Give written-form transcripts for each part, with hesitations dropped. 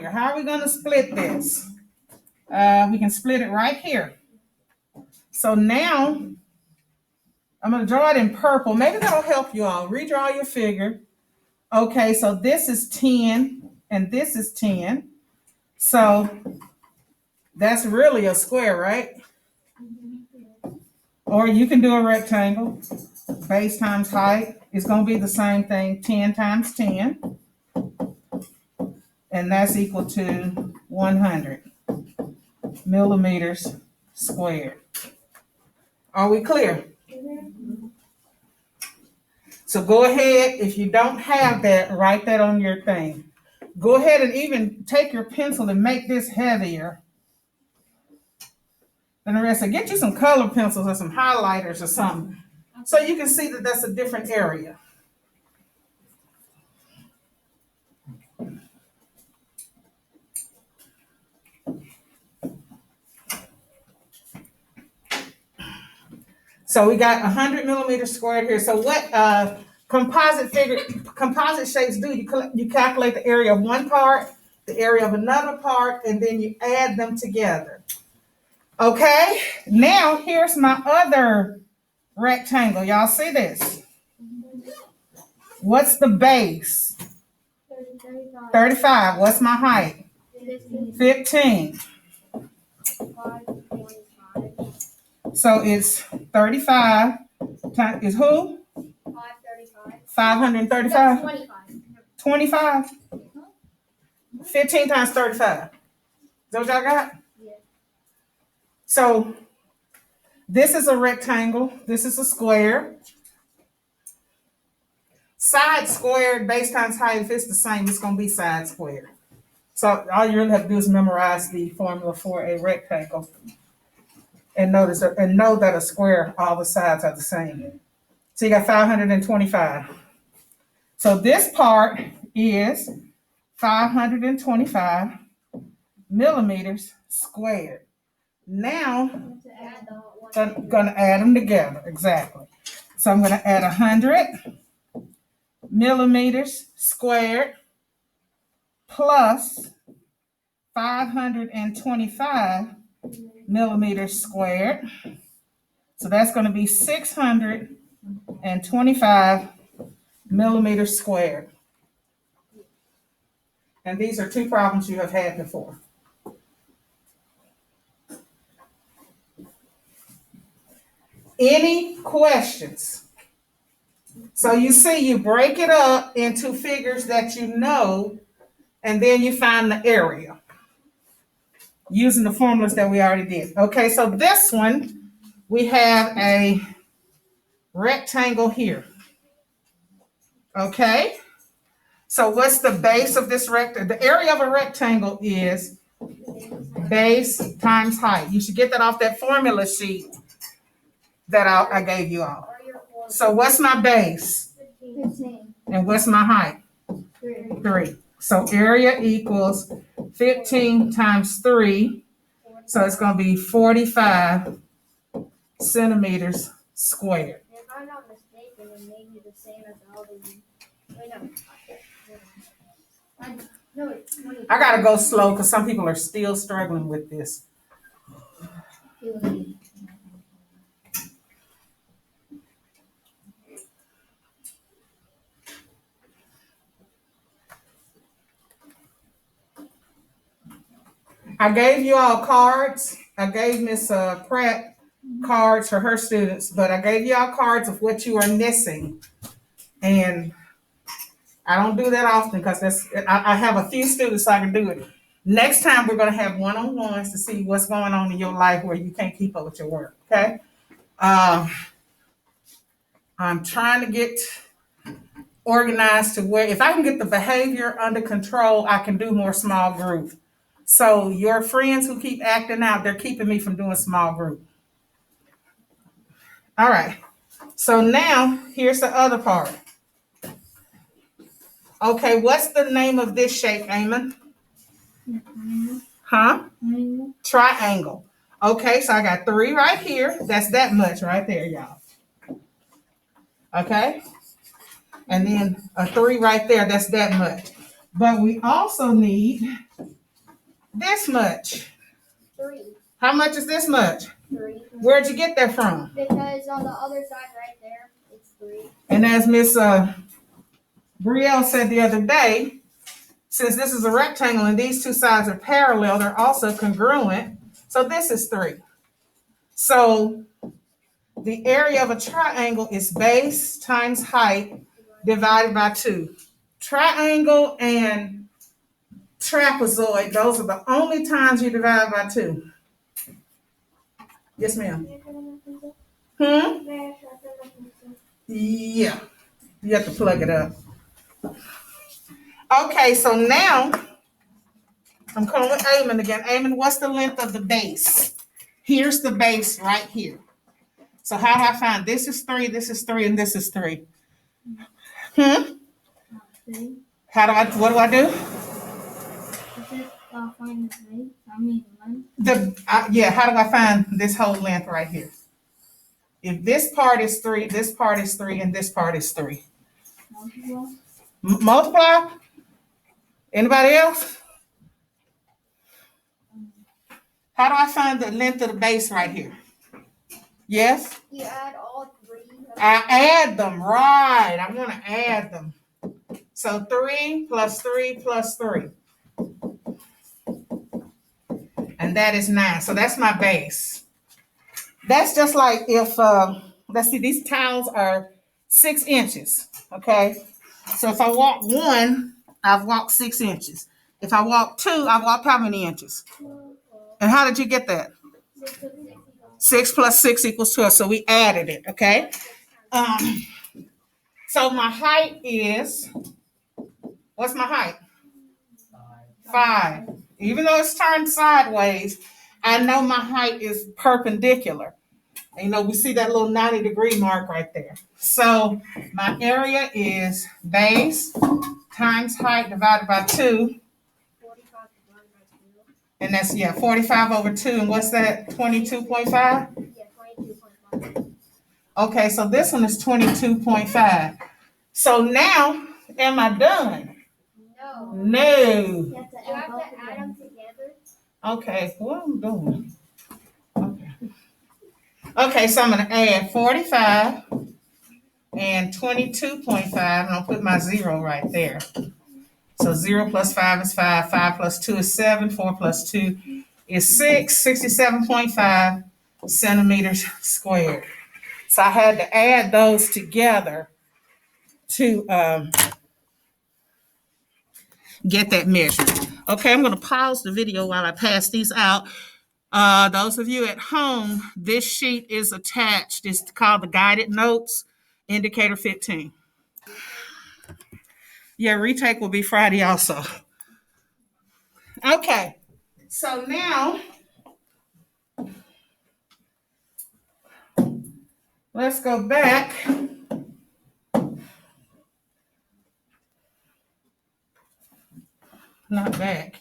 longer. How are we going to split this? We can split it right here. So now I'm going to draw it in purple. Maybe that'll help you all. Redraw your figure. Okay, so this is 10 and this is 10. So that's really a square, right? Or you can do a rectangle. Base times height is going to be the same thing, 10 times 10. And that's equal to 100 millimeters squared. Are we clear? So go ahead, if you don't have that, write that on your thing. Go ahead and even take your pencil and make this heavier than the rest. So get you some color pencils or some highlighters or something so you can see that that's a different area. So we got 100 millimeters squared here. So what composite shapes do? You calculate the area of one part, the area of another part, and then you add them together. Okay, now here's my other rectangle. Y'all see this? What's the base? 35. What's my height? 15. So it's 35 times, is who? 535? 25? 15 times 35. Is that what y'all got? Yeah. So this is a rectangle. This is a square. Side squared, base times height, if it's the same, it's going to be side squared. So all you really have to do is memorize the formula for a rectangle. And know that a square, all the sides are the same. So you got 525. So this part is 525 millimeters squared. Now, I'm going to add them together, exactly. So I'm going to add 100 millimeters squared plus 525 millimeters squared. So that's going to be 625 millimeters squared. And these are two problems you have had before. Any questions? So you see, you break it up into figures that you know, and then you find the area using the formulas that we already did. Okay, so this one, we have a rectangle here. Okay, so what's the base of this rectangle? The area of a rectangle is base times height. You should get that off that formula sheet that I gave you all. So what's my base? 15. And what's my height? 3. So area equals 15 times 3. So it's going to be 45 centimeters squared. If I'm not mistaken, it may be the same as all the. Wait, no. I got to go slow because some people are still struggling with this. I gave you all cards. I gave Miss Pratt cards for her students, but I gave you all cards of what you are missing. And I don't do that often because I have a few students so I can do it. Next time we're going to have one-on-ones to see what's going on in your life where you can't keep up with your work, okay? I'm trying to get organized to where if I can get the behavior under control, I can do more small group. So your friends who keep acting out, they're keeping me from doing small group. All right. So now here's the other part. Okay, what's the name of this shape, Eamon? Huh? Triangle. Okay, so I got 3 right here. That's that much right there, y'all. Okay? And then a 3 right there, that's that much. But we also need this much. 3. How much is this much? 3. Where'd you get that from? Because on the other side right there, it's 3. And as Miss Brielle said the other day, since this is a rectangle and these two sides are parallel, they're also congruent. So this is 3. So the area of a triangle is base times height divided by 2. Triangle and trapezoid, those are the only times you divide by 2. Yes, ma'am. Yeah. You have to plug it up. Okay, so now I'm calling with Eamon again. Eamon, what's the length of the base? Here's the base right here. So how do I find this is 3, this is 3, and this is 3? How do I, what do I do? Find the height. I mean length. Yeah, how do I find this whole length right here? If this part is 3, this part is 3, and this part is 3. Multiply? Anybody else? How do I find the length of the base right here? Yes? You add all 3. I add them, right. I want to add them. So 3 plus 3 plus 3. And that is 9. So that's my base. That's just like if, let's see, these tiles are 6 inches, okay? So if I walk 1, I've walked 6 inches. If I walk 2, I've walked how many inches? And how did you get that? 6 plus 6 equals 12. So we added it, okay? So my height is, what's my height? 5. Even though it's turned sideways, I know my height is perpendicular. And, we see that little 90-degree mark right there. So my area is base times height divided by 2. 45 divided by 2. And that's, 45 over 2. And what's that, 22.5? Yeah, 22.5. Okay, so this one is 22.5. So now, am I done? No. No. You have to add them together. Okay, what I'm doing. Okay, so I'm going to add 45 and 22.5, and I'll put my 0 right there. So 0 plus 5 is 5, 5 plus 2 is 7, 4 plus 2 is 6, 67.5 centimeters squared. So I had to add those together to get that measurement. Okay, I'm going to pause the video while I pass these out. Those of you at home, this sheet is attached. It's called the Guided Notes, Indicator 15. Yeah, retake will be Friday also. Okay, so now let's go back. Not back.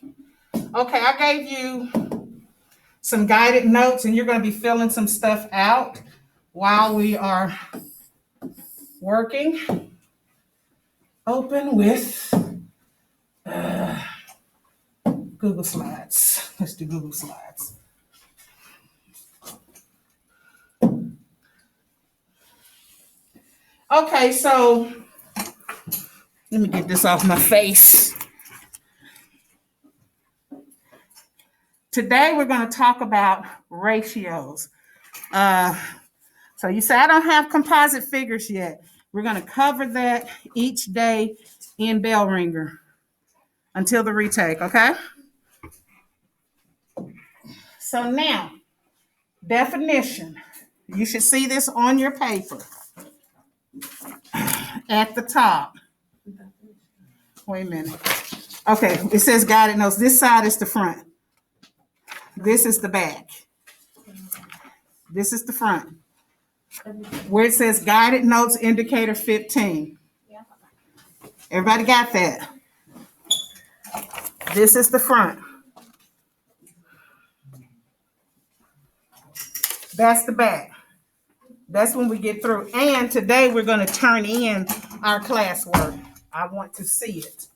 Okay, I gave you some guided notes, and you're going to be filling some stuff out while we are working. Open with Google Slides. Let's do Google Slides. Okay, so let me get this off my face. Today we're going to talk about ratios. So you say, I don't have composite figures yet. We're going to cover that each day in Bell Ringer until the retake, okay? So now, definition. You should see this on your paper at the top. Wait a minute. Okay, it says guided notes. This side is the front. This is the back. This is the front. Where it says guided notes indicator 15. Everybody got that? This is the front. That's the back. That's when we get through. And today we're going to turn in our classwork. I want to see it.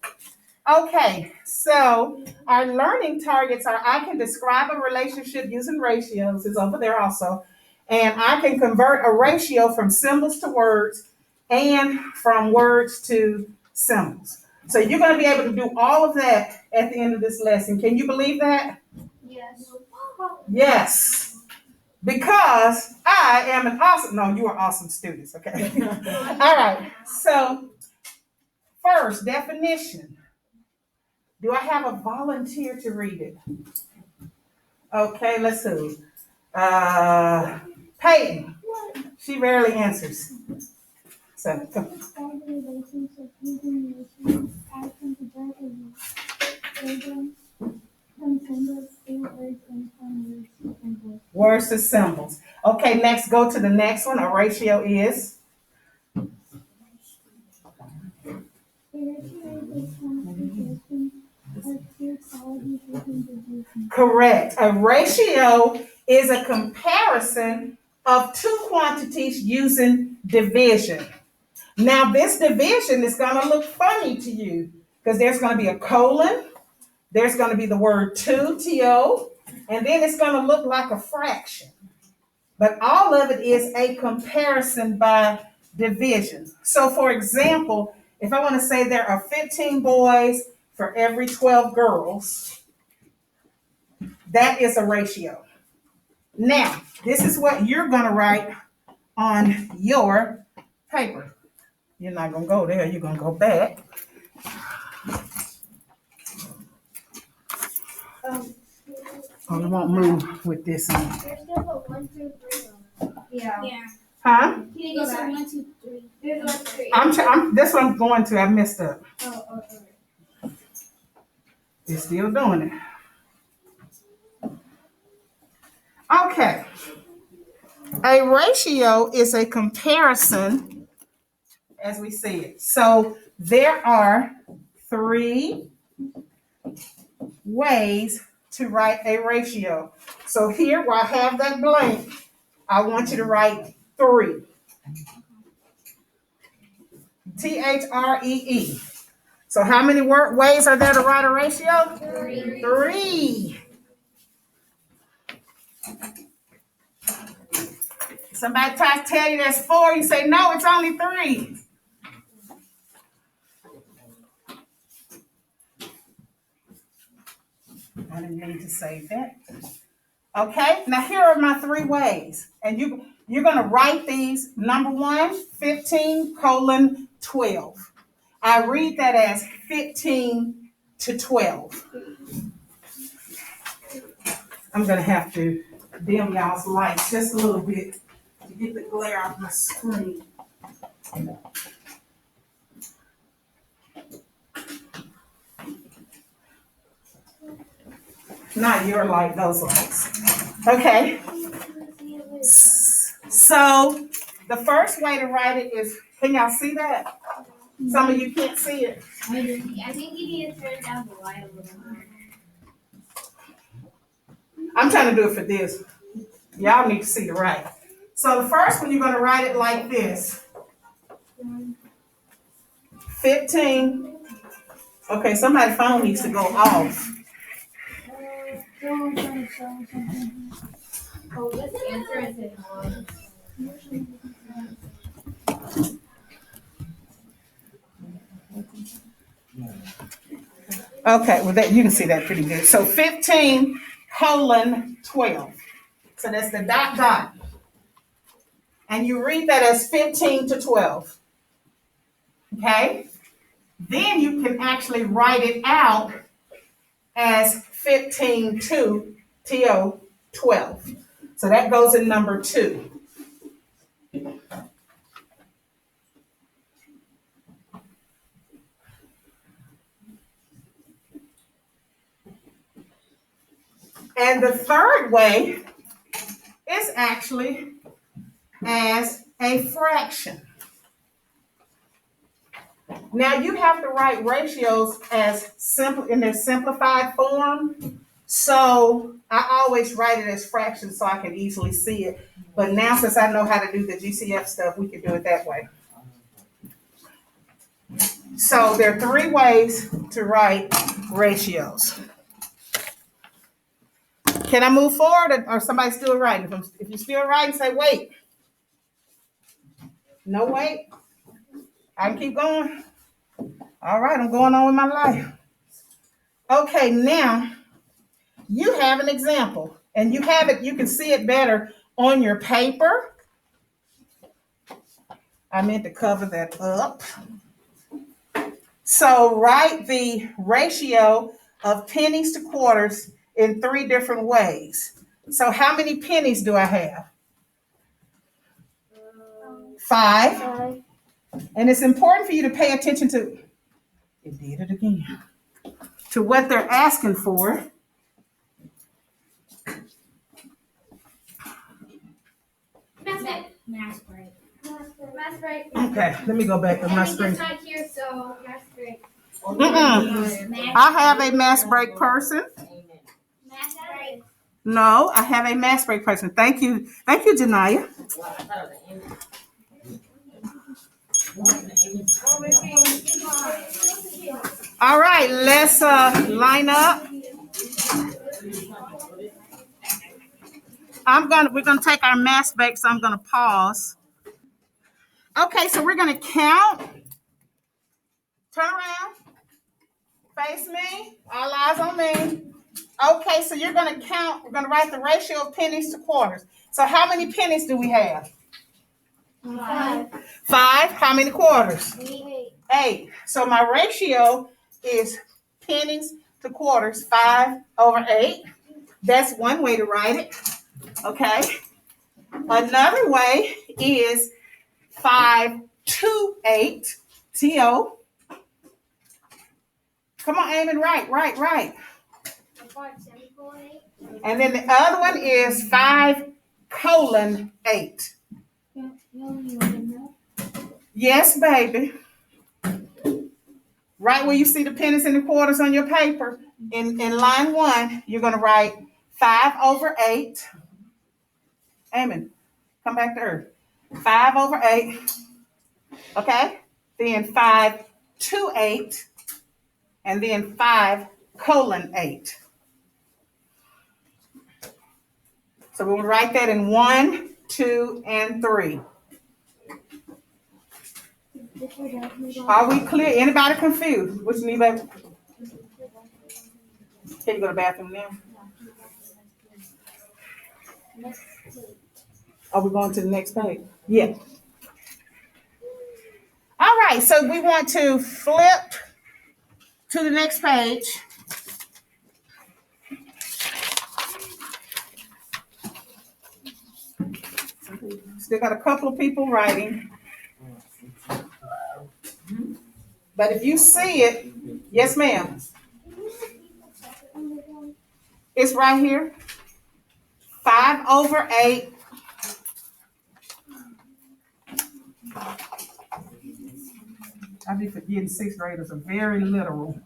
Okay, so our learning targets are I can describe a relationship using ratios, is over there also. And I can convert a ratio from symbols to words and from words to symbols. So you're going to be able to do all of that at the end of this lesson. Can you believe that? Yes. Yes. Because I am an awesome, no, you are awesome students, okay? All right, so first definition. Do I have a volunteer to read it? Okay, let's see. Peyton. She rarely answers. So, Describe the relationship using ratios. I can convert a program from symbols to words and from words to symbols. words to symbols. Okay, next, go to the next one. A ratio is? A ratio is a quantification of two qualities within division. Correct. A ratio is a comparison of two quantities using division. Now, this division is going to look funny to you because there's going to be a colon, there's going to be the word to, T-O, and then it's going to look like a fraction. But all of it is a comparison by division. So, for example, if I want to say there are 15 boys for every 12 girls, that is a ratio. Now, this is what you're going to write on your paper. You're not going to go there, you're going to go back. Oh, it won't move with this on. There's still a 1, 2, 3 on it. Yeah. Huh? Can you go back? 1, 2, 3. There's 1, 3. This one I'm going to. I messed up. Oh. It's still doing it. Okay. A ratio is a comparison as we see it. So there are 3 ways to write a ratio. So here, where I have that blank, I want you to write 3. T-H-R-E-E. So how many ways are there to write a ratio? 3. 3. Somebody tries to tell you there's 4, you say, no, it's only 3. I didn't mean to say that. Okay, now here are my 3 ways. And you're going to write these. Number 1, 15 colon 12. I read that as 15 to 12. I'm going to have to dim y'all's lights just a little bit to get the glare off my screen. Not your light, those lights. Okay. So the first way to write it is, can y'all see that? Some of you can't see it. I think you need to turn down the light a little more. I'm trying to do it for this. Y'all need to see the right. So the first one, you're going to write it like this. 15. Okay, somebody's phone needs to go off. Oh, let's answer it. Okay, well, that you can see that pretty good. So 15 colon 12. So that's the dot dot. And you read that as 15 to 12. Okay? Then you can actually write it out as 15 to TO 12. So that goes in number 2. And the third way is actually as a fraction. Now you have to write ratios as simple in their simplified form. So I always write it as fractions so I can easily see it. But now since I know how to do the GCF stuff, we can do it that way. So there are 3 ways to write ratios. Can I move forward or somebody still writing? If you're still writing, say wait. No wait. I can keep going. All right, I'm going on with my life. Okay, now you have an example, and you have it, you can see it better on your paper. I meant to cover that up. So write the ratio of pennies to quarters in 3 different ways. So how many pennies do I have? 5. And it's important for you to pay attention to, it did it again, to what they're asking for. Math break. Math break. Okay, let me go back to my screen. It's not here, so math break. I have a math break person. Math break. No, I have a math break person. Thank you, Janaya. All right, let's line up. We're gonna take our math break, so I'm gonna pause. Okay, so we're gonna count. Turn around. Face me. All eyes on me. Okay, so you're gonna count. We're gonna write the ratio of pennies to quarters. So how many pennies do we have? 5. 5. How many quarters? 8. 8. So my ratio is pennies to quarters, 5/8. That's one way to write it. Okay. Another way is 5/8. TO. Come on, Eamon, right. And then the other one is 5:8. Yes, baby. Right where you see the pennies and the quarters on your paper, in line 1, you're going to write 5/8. Amen. Come back to earth. 5/8. Okay? Then 5/8. And then 5:8. So we'll write that in 1, 2, and 3. Are we clear? Anybody confused? What you need, baby? Can you go to the bathroom now? Are we going to the next page? Yeah. All right, so we want to flip to the next page. Still got a couple of people writing. But if you see it, yes, ma'am. It's right here. 5/8. I be forgetting 6th graders are very literal.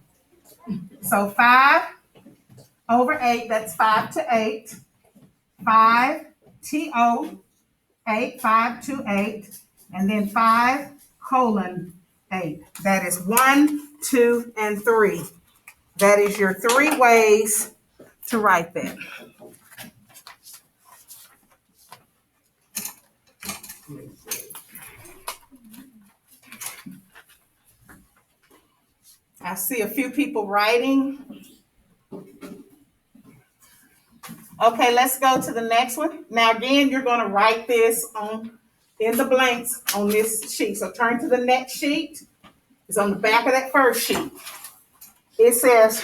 So 5/8, that's 5/8. 5/8, 5/8, and then 5:8. That is 1, 2, and 3. That is your 3 ways to write that. I see a few people writing. Okay, let's go to the next one. Now again, you're going to write this in the blanks on this sheet. So turn to the next sheet. It's on the back of that first sheet. It says,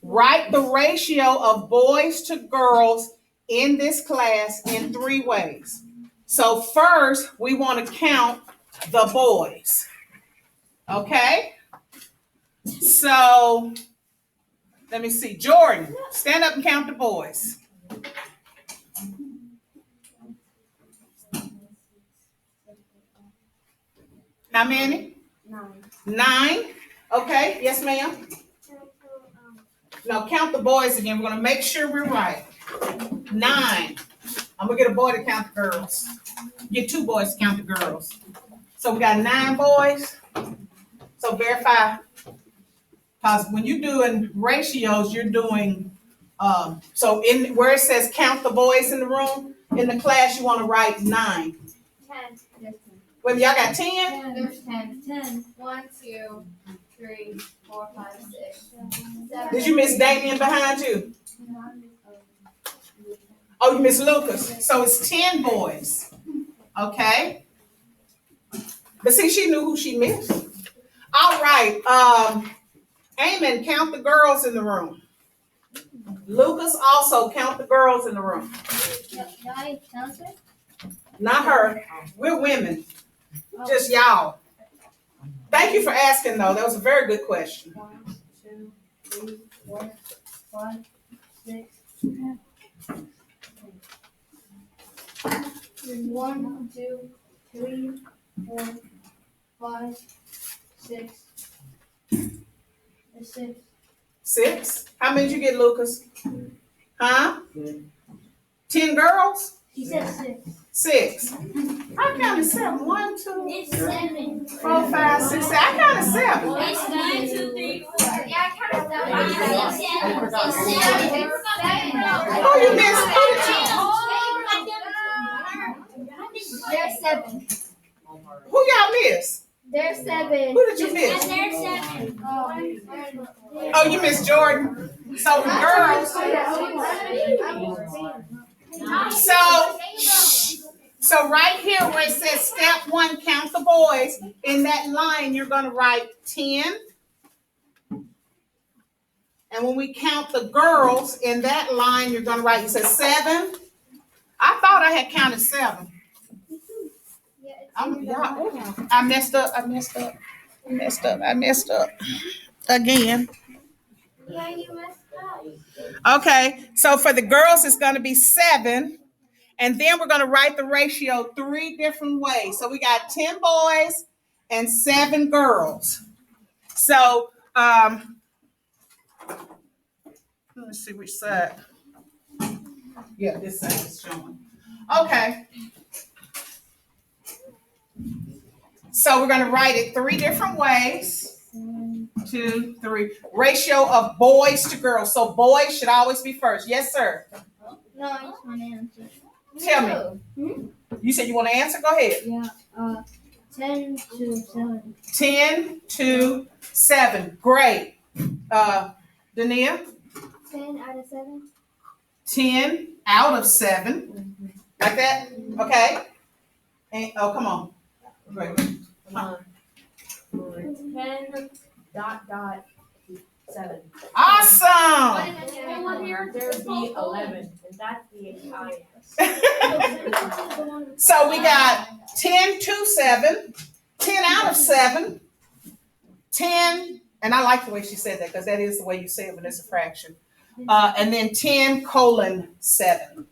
write the ratio of boys to girls in this class in 3 ways. So first, we want to count the boys. Okay? So, let me see. Jordan, stand up and count the boys. How many? 9. Okay, yes, ma'am. Now count the boys again. We're going to make sure we're right. 9. I'm going to get a boy to count the girls. Get 2 boys to count the girls. So we got 9 boys. So verify, because when you're doing ratios, you're doing, so in where it says count the boys in the room, in the class, you want to write 9. 10. Wait, y'all got 10? There's 10. 10. 1, 2, 3, 4, 5, 6, 7. Did you miss Damien behind you? Oh, you miss Lucas. So it's 10 boys. Okay. But see, she knew who she missed. All right. Amen, count the girls in the room. Lucas, also count the girls in the room. I count it? Not her. We're women. Just y'all. Thank you for asking, though. That was a very good question. 1, 2, 3, 4, 5, 6, 1, 2, 3, 4, 5, 6, 6. 6. How many did you get, Lucas? Huh? 10 girls? She said 6. 6. I counted 7. 1, 2, It's 3, 7. 4, 5, 6. I counted 7. It's 1, 2, 3, 4. Yeah, I counted 7. Oh, you missed. There's 7. Who y'all miss? There's 7. Who did you miss? There's 7. Oh, you missed Jordan. So the girls. So right here where it says step 1, count the boys, in that line you're going to write 10. And when we count the girls, in that line you're going to write, it says 7. I thought I had counted 7. I messed up again. Yeah, you messed up. Okay, so for the girls it's going to be 7. And then we're going to write the ratio 3 different ways. So we got 10 boys and 7 girls. So let's see which side. Yeah, this side is showing. Okay. So we're going to write it 3 different ways. 1, 2, 3. Ratio of boys to girls. So boys should always be first. Yes, sir. No, I just want to answer. Tell me. You said you want to answer? Go ahead. Yeah. 10 to 7. 10 to 7. Great. Dania? 10 out of 7. 10 out of 7. Like that? Okay. And, oh, come on. Great. 10 dot 7. Awesome. There's the 11, and that's the highest. So we got 10 to 7, 10 out of 7, 10, and I like the way she said that because that is the way you say it when it's a fraction. And then 10 colon 7.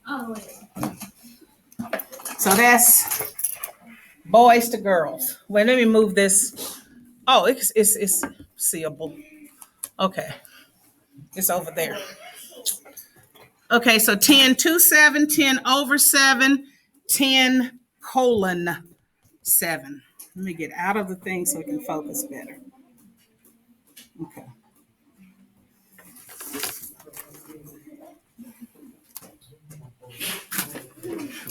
Oh, wait. So that's boys to girls. Wait, let me move this. Oh, it's seeable. Okay. It's over there. Okay, so 10 to 7, 10 over 7, 10 colon 7. Let me get out of the thing so we can focus better. Okay.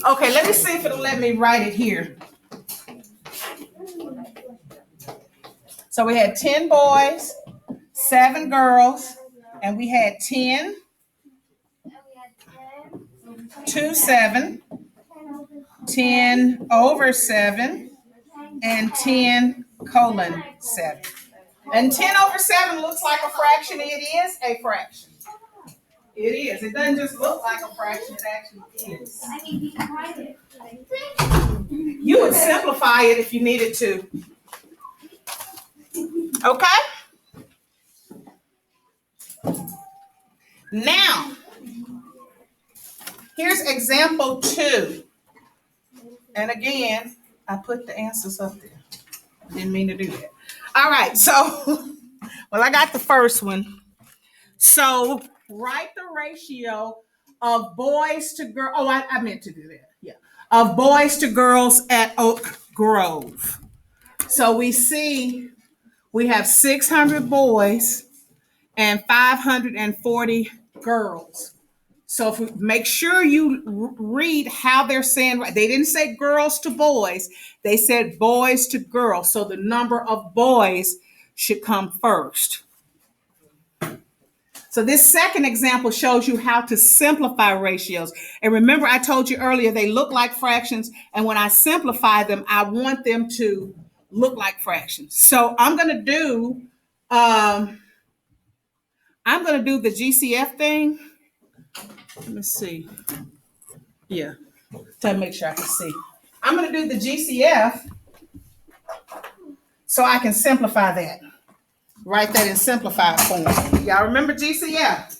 Okay, let me see if it'll let me write it here. So we had 10 boys, 7 girls, and we had 10 to 7, 10 over 7, and 10 colon 7. And 10 over 7 looks like a fraction. It is a fraction. It is. It doesn't just look like a fraction. It actually is. I mean, you can write it. You would simplify it if you needed to. Okay? Now, here's example 2. And again, I put the answers up there. Didn't mean to do that. All right, so, well, I got the first one. So, write the ratio of boys to girls. Oh, I meant to do that. Yeah. Of boys to girls at Oak Grove. So we see we have 600 boys and 540 girls. So if we make sure you read how they're saying, they didn't say girls to boys, they said boys to girls. So the number of boys should come first. So this second example shows you how to simplify ratios. And remember, I told you earlier, they look like fractions. And when I simplify them, I want them to look like fractions. So I'm going to do the GCF thing. Let me see. Yeah, to make sure I can see. I'm going to do the GCF so I can simplify that. Write that in simplified form. Y'all remember GCF?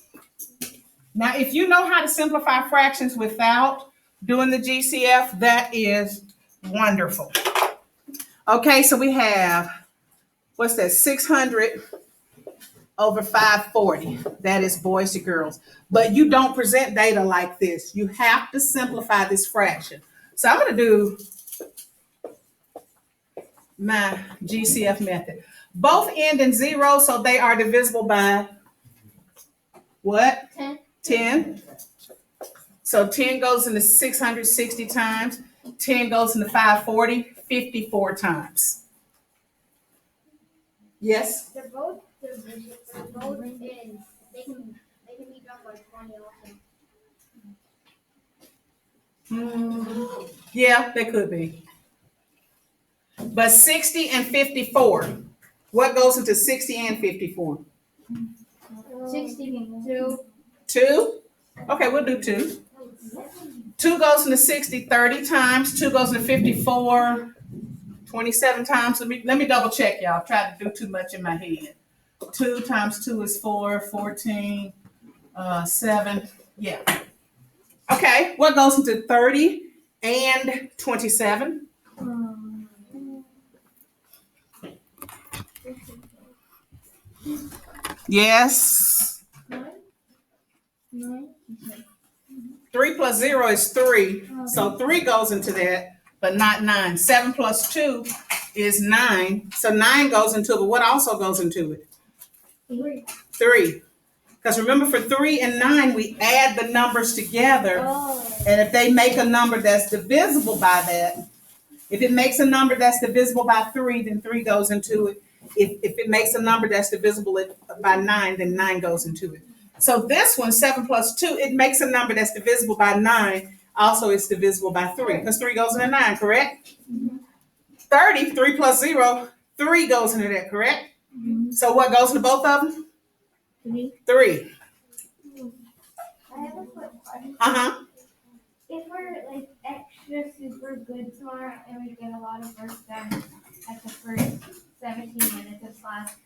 Now, if you know how to simplify fractions without doing the GCF, that is wonderful. Okay, so we have, what's that, 600 over 540. That is boys to girls. But you don't present data like this. You have to simplify this fraction. So I'm going to do my GCF method. Both end in 0, so they are divisible by what? 10. 10. So 10 goes into 660 times. 10 goes into 540, 54 times. Yes? They're both in. They can be done by 20 also. Yeah, they could be. But 60 and 54. What goes into 60 and 54? 62. 2? Okay, we'll do 2. 2 goes into 60 30 times. 2 goes into 54 27 times. Let me double check, y'all. I've tried to do too much in my head. 2 times 2 is 4, 14, 7. Yeah. Okay, what goes into 30 and 27? Yes. 3 plus 0 is 3. So 3 goes into that, but not 9. 7 plus 2 is 9. So 9 goes into it, but what also goes into it? 3. Because remember, for 3 and 9, we add the numbers together. And if they make a number that's divisible by that, if it makes a number that's divisible by 3, then 3 goes into it. If it makes a number that's divisible by 9, then 9 goes into it. So this one, 7 plus 2, it makes a number that's divisible by 9. Also, it's divisible by 3, because 3 goes into 9, correct? 30, 3 plus 0, 3 goes into that, correct? So what goes into both of them? 3. I have a quick question. If we're like extra super good tomorrow and we get a lot of work done at the first 17 minutes of class,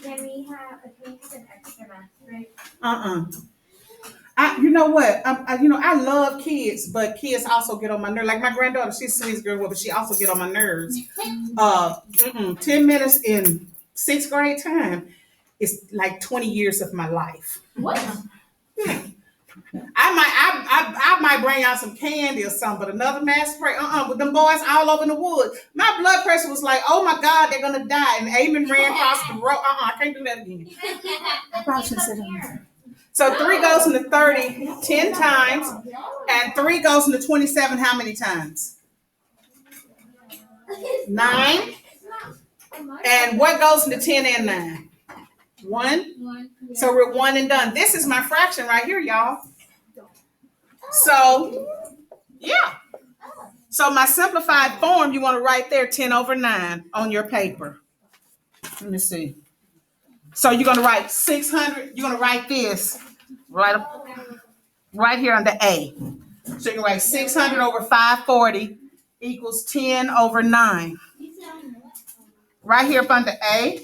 can we have an extra math break? You know what? I love kids, but kids also get on my nerves. Like my granddaughter, she's a sweet girl, but she also get on my nerves. 10 minutes in 6th grade time is like 20 years of my life. What? I might bring out some candy or something, but another mass spray, with them boys all over in the woods. My blood pressure was like, oh my God, they're gonna die. And Eamon ran across the road. I can't do that again. I probably should sit down. So 3 goes into 30 10 times, and 3 goes into 27 how many times? 9. And what goes into 10 and 9? 1. So we're 1 and done. This is my fraction right here, y'all. So, yeah. So my simplified form, you want to write there 10 over 9 on your paper. Let me see. So you're going to write 600. You're going to write this right here under A. So you can write 600 over 540 equals 10 over 9. Right here up under A,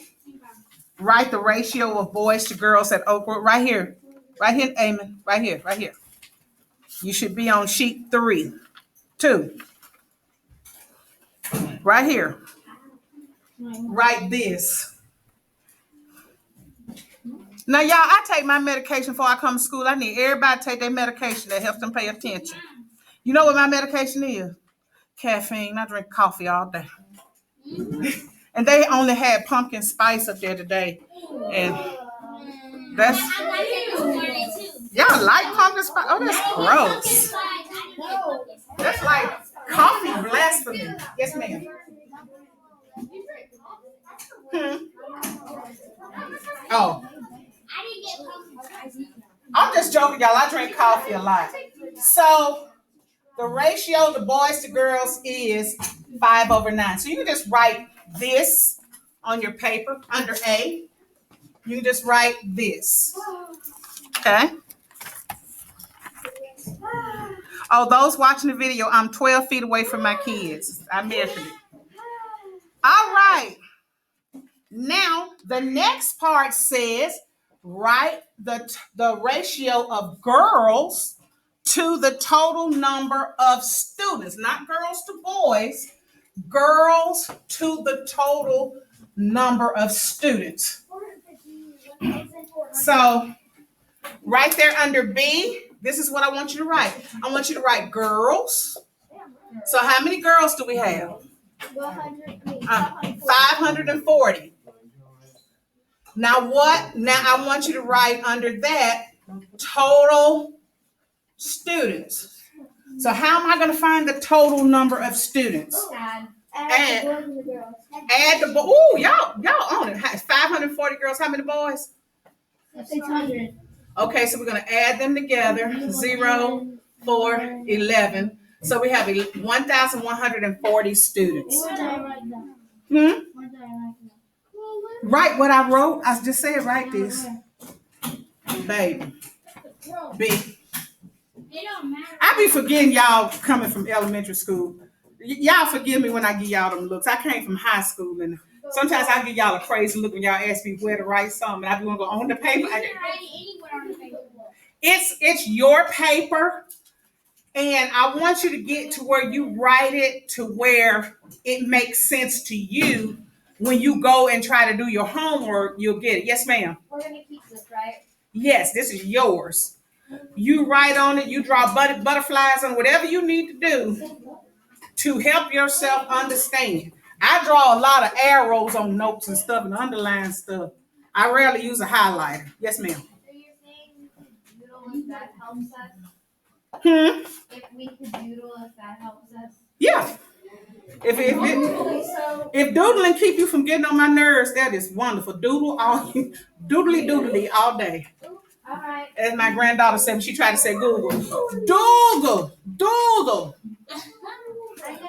write the ratio of boys to girls at Oakwood. Right here, Eamon. Right here. You should be on sheet 2. Right here. Write this. Now, y'all, I take my medication before I come to school. I need everybody to take their medication that helps them pay attention. You know what my medication is? caffeine. I drink coffee all day. And they only had pumpkin spice up there today. And that's, y'all like pumpkin spice? Oh, that's gross. That's like coffee blasphemy. Yes, ma'am. Oh, I'm just joking, y'all. I drink coffee a lot. So the ratio, the boys to girls, is 5/9. So you can just write this on your paper under A. You can just write this. Okay. Oh, those watching the video, I'm 12 feet away from my kids. I measured it. All right. Now, the next part says, write the ratio of girls to the total number of students, not girls to boys, girls to the total number of students. So, right there under B, this is what I want you to write. I want you to write girls. So, how many girls do we have? 540. Now what? Now I want you to write under that total students. So how am I going to find the total number of students? Add the boys. Ooh, y'all own it. 540 girls. How many boys? 600. Okay, so we're going to add them together. 0, 4, 11. So we have 1,140 students. Write what I wrote. I just said write this. Baby. B. I be forgetting y'all coming from elementary school. Y'all forgive me when I give y'all them looks. I came from high school, and sometimes I give y'all a crazy look when y'all ask me where to write something, and I be want to go on the paper. It's your paper, and I want you to get to where you write it to where it makes sense to you. When you go and try to do your homework, you'll get it. Yes, ma'am. We're gonna keep this, right? Yes, this is yours. You write on it. You draw butterflies on whatever you need to do to help yourself understand. I draw a lot of arrows on notes and stuff and underline stuff. I rarely use a highlighter. Yes, ma'am. So you're saying we could doodle if that helps us? If we could doodle if that helps us? Yeah. If doodling keep you from getting on my nerves, that is wonderful. Doodly all day. All right. As my granddaughter said when she tried to say Google. Doodle.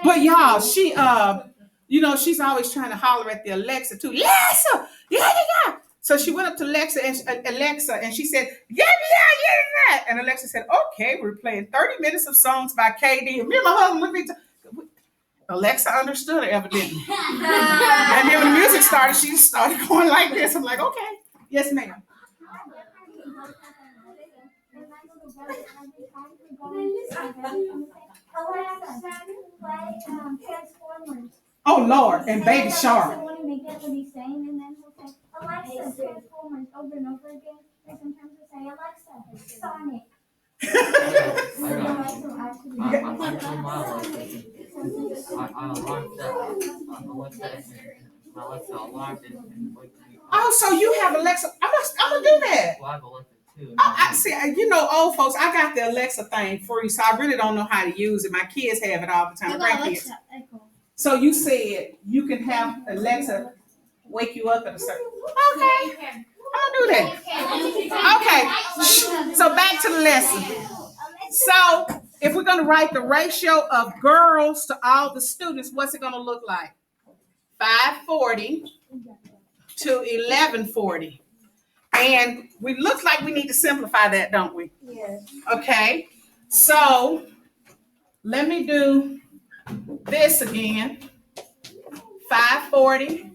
But y'all, she she's always trying to holler at the Alexa too. Alexa, yeah. So she went up to Alexa and she said, yeah. And Alexa said, okay, we're playing 30 minutes of songs by KD. And me and my husband looked at each other. Alexa understood it evidently. And then when the music started, she started going like this. I'm like, okay. Yes, ma'am. Transformers. Oh, Lord. And Baby Shark. So when he make it what he's saying, and then he'll say, Alexa, Transformers over and over again. And sometimes he'll say, Alexa, Sonic. Oh, so you have Alexa? I'm gonna do that. Well, I have Alexa too. Oh, I see. Old folks, I got the Alexa thing free, so I really don't know how to use it. My kids have it all the time. Grandkids. So you said you can have Alexa wake you up at a certain. Okay. I'll do that. Okay. So back to the lesson. So if we're going to write the ratio of girls to all the students, what's it going to look like? 540 to 1140. And we look like we need to simplify that, don't we? Yes. Okay. So let me do this again. 540.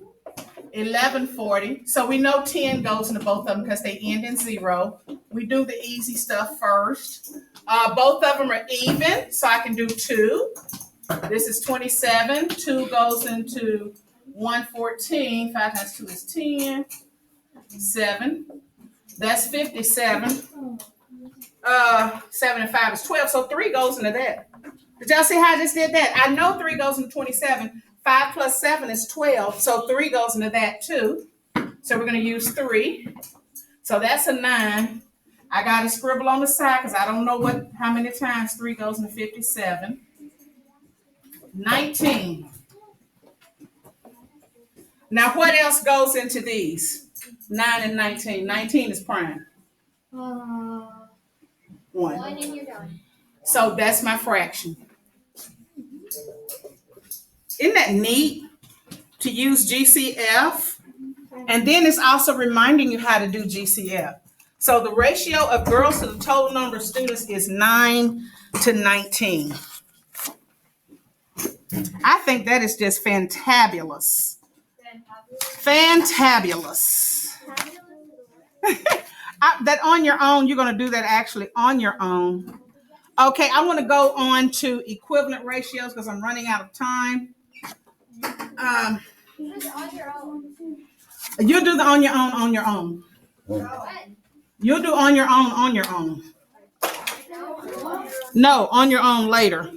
1140. So we know 10 goes into both of them because they end in 0. We do the easy stuff first. Both of them are even, so I can do 2. This is 27. 2 goes into 114. 5 times 2 is 10. 7. That's 57. 7 and 5 is 12. So 3 goes into that. Did y'all see how I just did that? I know 3 goes into 27. 5 plus 7 is 12. So 3 goes into that too. So we're going to use 3. So that's a 9. I got to scribble on the side because I don't know how many times 3 goes into 57. 19. Now what else goes into these? 9 and 19. 19 is prime. 1. One and you're done. So that's my fraction. Isn't that neat to use GCF? And then it's also reminding you how to do GCF. So the ratio of girls to the total number of students is 9 to 19. I think that is just fantabulous. Fantabulous. That on your own, you're going to do that actually on your own. Okay, I want to go on to equivalent ratios because I'm running out of time. Just on your own. You'll do the on your own. You'll do on your own. No, on your own later.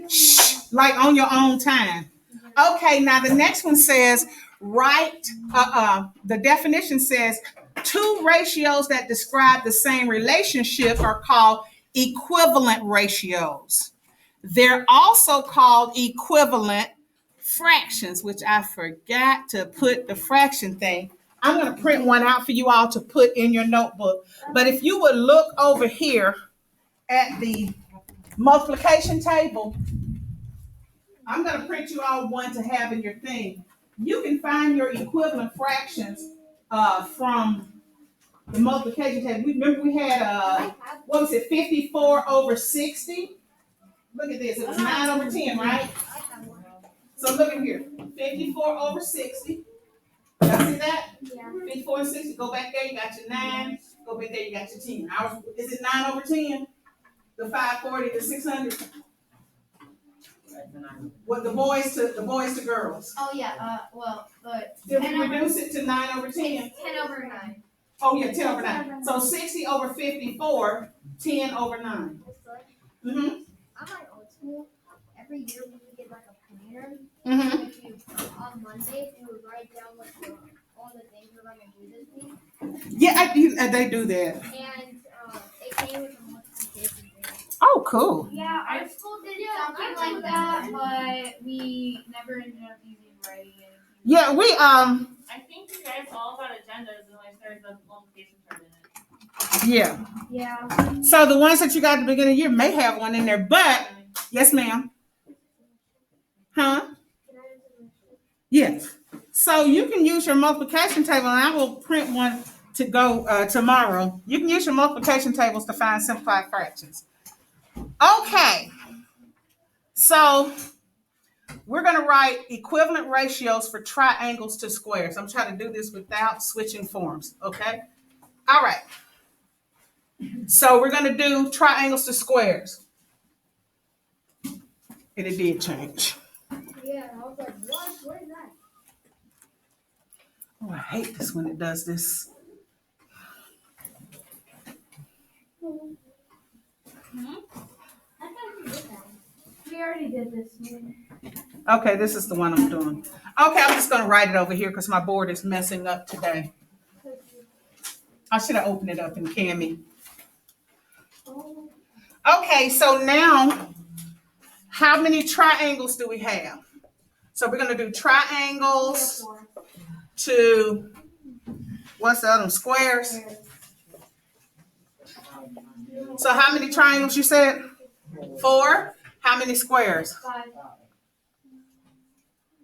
Shh, like on your own time. Okay, now the next one says, write, the definition says, 2 ratios that describe the same relationship are called equivalent ratios. They're also called equivalent fractions, which I forgot to put the fraction thing. I'm going to print one out for you all to put in your notebook. But if you would look over here at the multiplication table, I'm going to print you all one to have in your thing. You can find your equivalent fractions from the multiplication table. Remember we had, 54 over 60? Look at this. It was 9 over 10, right? So look at here. 54 over 60. Y'all see that? Yeah. 54 and 60. Go back there. You got your 9. Go back there. You got your 10. Is it 9 over 10? The 540, the 600? What the boys to girls? Oh yeah. But Did we reduce it to 9 over 10? 10 over 9. Oh yeah, 10 over 9. So 60 over 54, 10 over 9. Mm-hmm. On my old school, every year we would get like a planner. Mm-hmm. If you, on Monday, you would write down all the things we're going to do this week. Yeah, they do that. And it came with a multiplication table. Oh, cool. Yeah, our school did something like that, but we never ended up using writing it. Yeah, I think you guys all got agendas and like there's a multiplication chart in it. yeah. Yeah. So the ones that you got at the beginning of the year may have one in there, but yes, ma'am. Huh? Yes. So you can use your multiplication table, and I will print one to go tomorrow. You can use your multiplication tables to find simplified fractions. Okay. So we're going to write equivalent ratios for triangles to squares. I'm trying to do this without switching forms, okay? All right. So we're going to do triangles to squares. And it did change. Yeah, I was like, what is that? Oh, I hate this when it does this. I thought we did that. We already did this one. Okay, this is the one I'm doing. Okay, I'm just going to write it over here because my board is messing up today. I should have opened it up in Cami. Okay, so now, how many triangles do we have? So we're going to do triangles to, what's the other one? Squares. So how many triangles you said? 4. How many squares? 5.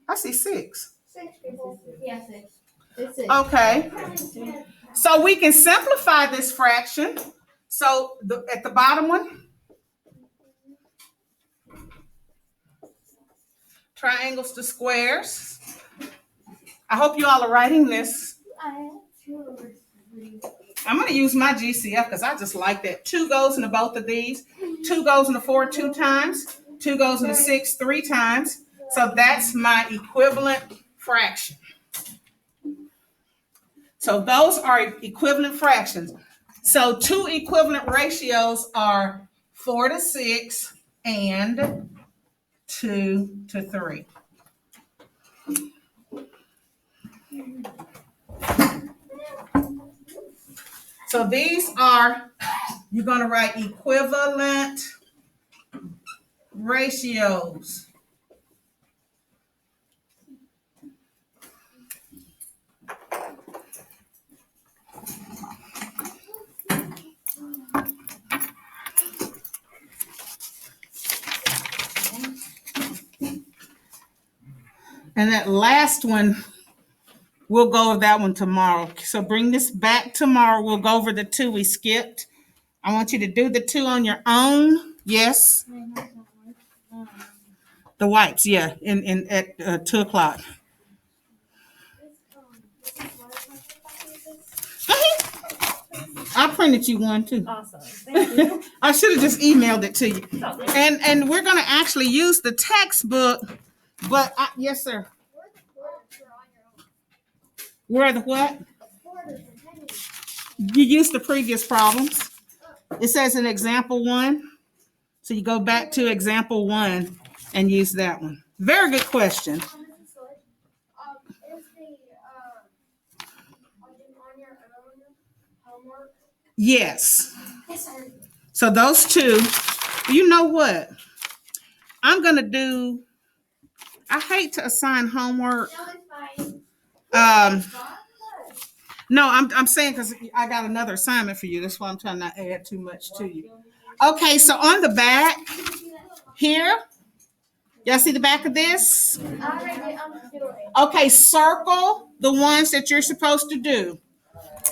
I see 6. 6 people. Yeah, 6. It's 6. Okay. So we can simplify this fraction. So at the bottom one, triangles to squares. I hope you all are writing this. I'm going to use my GCF because I just like that. 2 goes into both of these. 2 goes into 4 2 times. 2 goes into 6 3 times. So that's my equivalent fraction. So those are equivalent fractions. So 2 equivalent ratios are 4 to 6, and 2 to 3. So these are, you're going to write equivalent ratios. And that last one, we'll go over that one tomorrow. So bring this back tomorrow. We'll go over the 2 we skipped. I want you to do the 2 on your own. Yes. The wipes, yeah, in at 2 o'clock. I printed you one too. Awesome. Thank you. I should have just emailed it to you. And we're gonna actually use the textbook, but yes, sir. Where are the what? You used the previous problems. It says in example 1. So you go back to example 1 and use that one. Very good question. Is the on your own homework? Yes. Yes, sir. So those 2, you know what? I'm gonna do, I hate to assign homework. No, it's fine. No, I'm saying because I got another assignment for you. That's why I'm trying not to add too much to you. Okay, so on the back here, y'all see the back of this? Okay, circle the ones that you're supposed to do.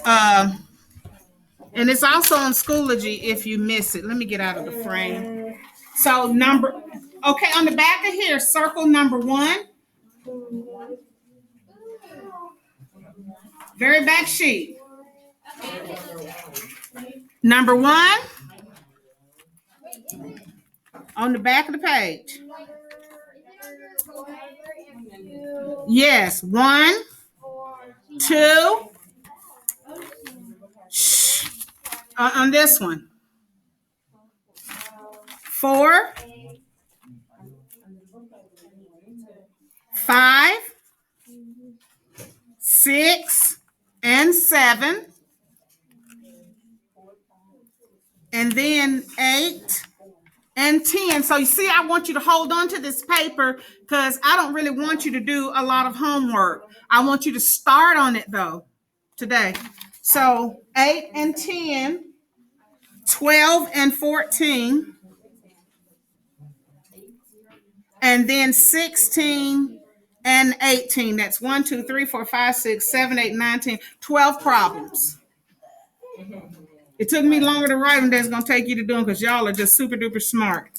And it's also on Schoology if you miss it. Let me get out of the frame. So on the back of here, circle number 1. Very back sheet. Number 1 on the back of the page. Yes, 1, 2. Shh. On this one. 4, 5, 6, and 7. And then 8 and 10. So you see, I want you to hold on to this paper because I don't really want you to do a lot of homework. I want you to start on it though today. So 8 and 10, 12 and 14, and then 16 and 18. That's 1, 2, 3, 4, 5, 6, 7, 8, 9, 10, 12 problems. It took me longer to write them than it's going to take you to do them because y'all are just super duper smart.